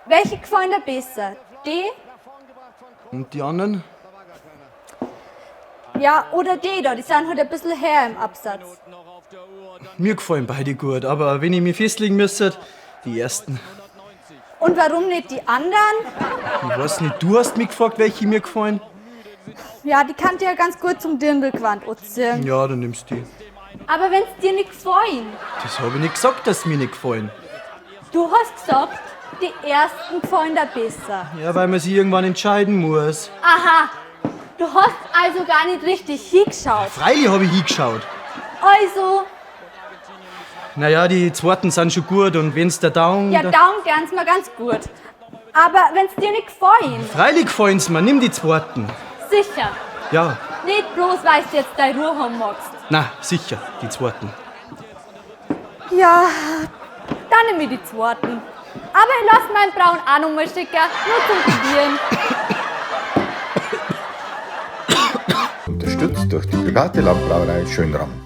Welche gefallen dir besser? Die? Und die anderen? Ja, oder die da, die sind halt ein bisschen her im Absatz. Mir gefallen beide gut, aber wenn ich mich festlegen müsste, die ersten. Und warum nicht die anderen? Ich weiß nicht, du hast mich gefragt, welche mir gefallen? Ja, die kann dir ja ganz gut zum Dirndlgewand anziehen. Ja, dann nimmst du die. Aber wenn's dir nicht gefallen, Das habe ich nicht gesagt, dass sie mir nicht gefallen. du hast gesagt, die ersten gefallen dir besser. Ja, weil man sich irgendwann entscheiden muss. Aha, du hast also gar nicht richtig hingeschaut. Freilich habe ich hingeschaut. Also, Naja, die zweiten sind schon gut und wenn's der Daumen... ja, darum gern's mir ganz gut. Aber wenn's dir nicht gefallen, Freilich gefallen's mir, nimm die zweiten. sicher. Ja, Nicht bloß, weil du jetzt deine Ruhe haben magst. na, sicher, die zweiten. Ja, dann nehme ich die zweiten. Aber ich lasse meinen Braun auch noch mal schicken, nur zum Probieren. Unterstützt durch die private Landbrauerei Schönram.